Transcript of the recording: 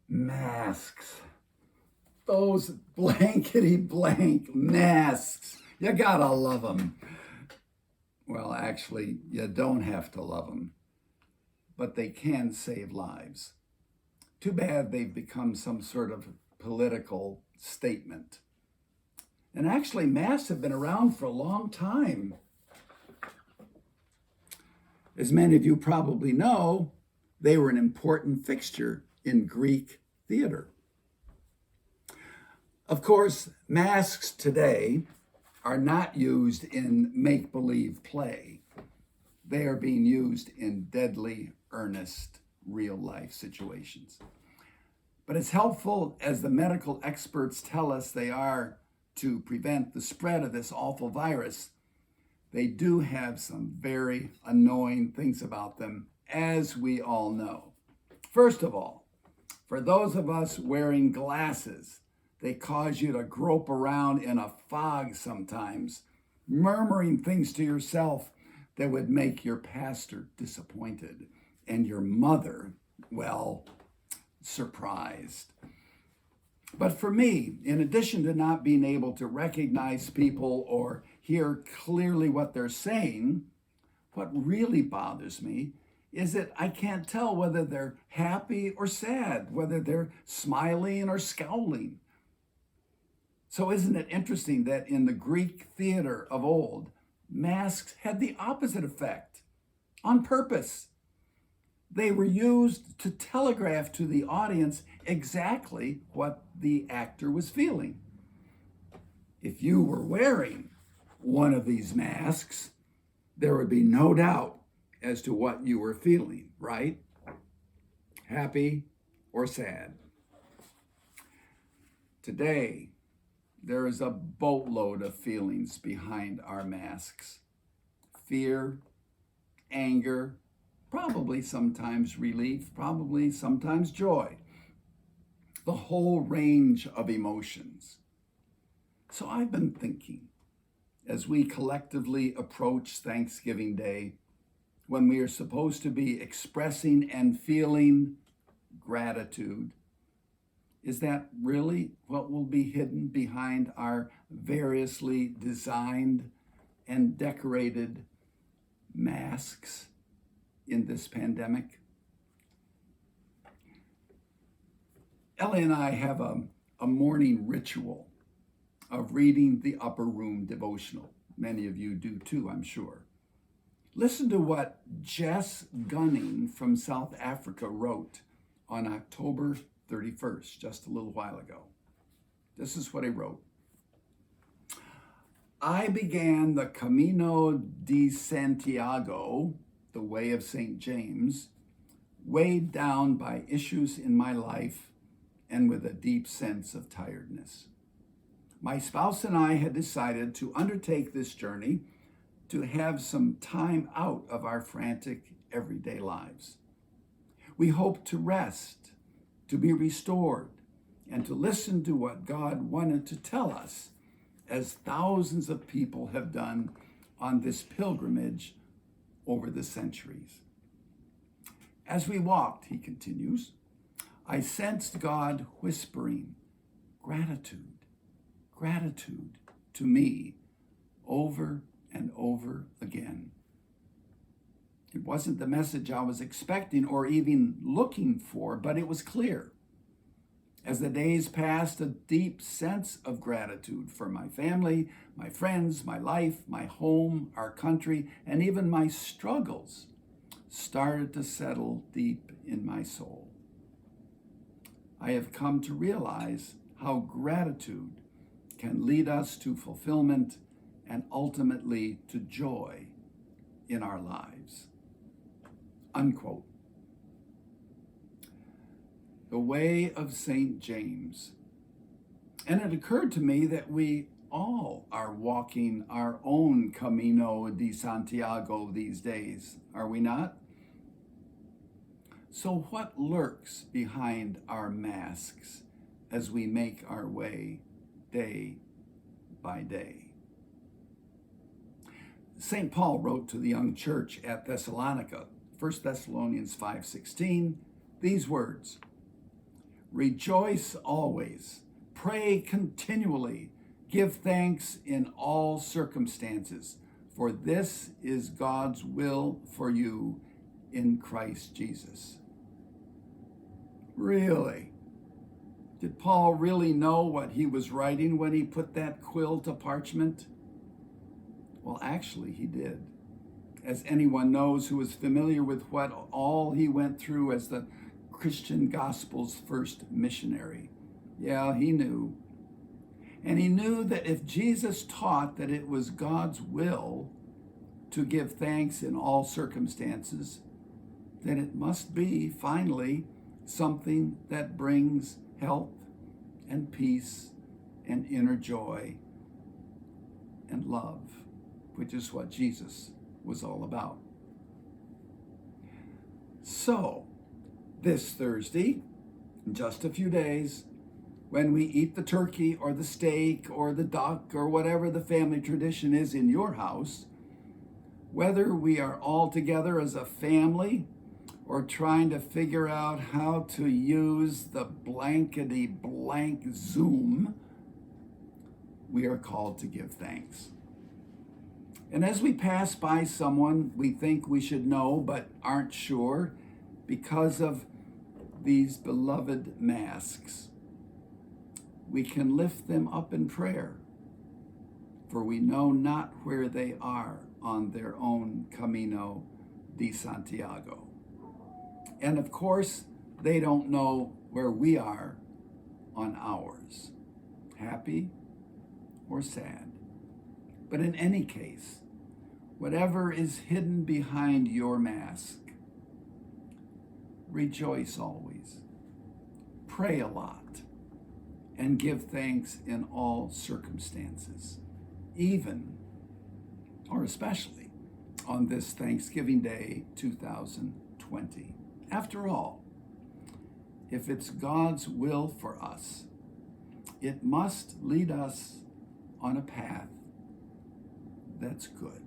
Masks. Those blankety blank masks. You gotta love them. Well, actually, you don't have to love them, but they can save lives. Too bad they've become some sort of political statement. And actually, masks have been around for a long time. As many of you probably know, they were an important fixture in Greek theater. Of course, masks today are not used in make-believe play. They are being used in deadly, earnest, real-life situations. But as helpful as the medical experts tell us they are to prevent the spread of this awful virus, they do have some very annoying things about them, as we all know. First of all, for those of us wearing glasses, they cause you to grope around in a fog sometimes, murmuring things to yourself that would make your pastor disappointed and your mother, well, surprised. But for me, in addition to not being able to recognize people or hear clearly what they're saying, what really bothers me is that I can't tell whether they're happy or sad, whether they're smiling or scowling. So isn't it interesting that in the Greek theater of old, masks had the opposite effect on purpose? They were used to telegraph to the audience exactly what the actor was feeling. If you were wearing one of these masks, there would be no doubt as to what you were feeling, right? Happy or sad. Today, there is a boatload of feelings behind our masks. Fear, anger, probably sometimes relief, probably sometimes joy. The whole range of emotions. So I've been thinking, as we collectively approach Thanksgiving Day, when we are supposed to be expressing and feeling gratitude, is that really what will be hidden behind our variously designed and decorated masks in this pandemic? Ellie and I have a morning ritual of reading the Upper Room devotional. Many of you do too, I'm sure. Listen to what Jess Gunning from South Africa wrote on October 31st, just a little while ago. This is what he wrote. I began the Camino de Santiago, the way of St. James, weighed down by issues in my life and with a deep sense of tiredness. My spouse and I had decided to undertake this journey to have some time out of our frantic everyday lives. We hoped to rest, to be restored, and to listen to what God wanted to tell us, as thousands of people have done on this pilgrimage over the centuries. As we walked, he continues, I sensed God whispering, gratitude, gratitude to me over and over again. It wasn't the message I was expecting or even looking for, but it was clear. As the days passed, a deep sense of gratitude for my family, my friends, my life, my home, our country, and even my struggles started to settle deep in my soul. I have come to realize how gratitude can lead us to fulfillment and ultimately to joy in our lives. Unquote. The way of St. James. And it occurred to me that we all are walking our own Camino de Santiago these days, are we not? So what lurks behind our masks as we make our way day by day? St. Paul wrote to the young church at Thessalonica, 1 Thessalonians 5:16, these words, Rejoice always. Pray continually. Give thanks in all circumstances, for this is God's will for you in Christ Jesus. Really? Did Paul really know what he was writing when he put that quill to parchment? Well, actually, he did. As anyone knows who is familiar with what all he went through as the Christian gospel's first missionary. Yeah, he knew. And he knew that if Jesus taught that it was God's will to give thanks in all circumstances, then it must be, finally, something that brings health and peace and inner joy and love, which is what Jesus was all about. So, this Thursday, in just a few days, when we eat the turkey or the steak or the duck or whatever the family tradition is in your house, whether we are all together as a family or trying to figure out how to use the blankety blank Zoom, we are called to give thanks. And as we pass by someone we think we should know but aren't sure because of these beloved masks, we can lift them up in prayer, for we know not where they are on their own Camino de Santiago. And of course, they don't know where we are on ours, happy or sad. But in any case, whatever is hidden behind your mask, rejoice always, pray a lot, and give thanks in all circumstances, even or especially on this Thanksgiving Day 2020. After all, if it's God's will for us, it must lead us on a path that's good.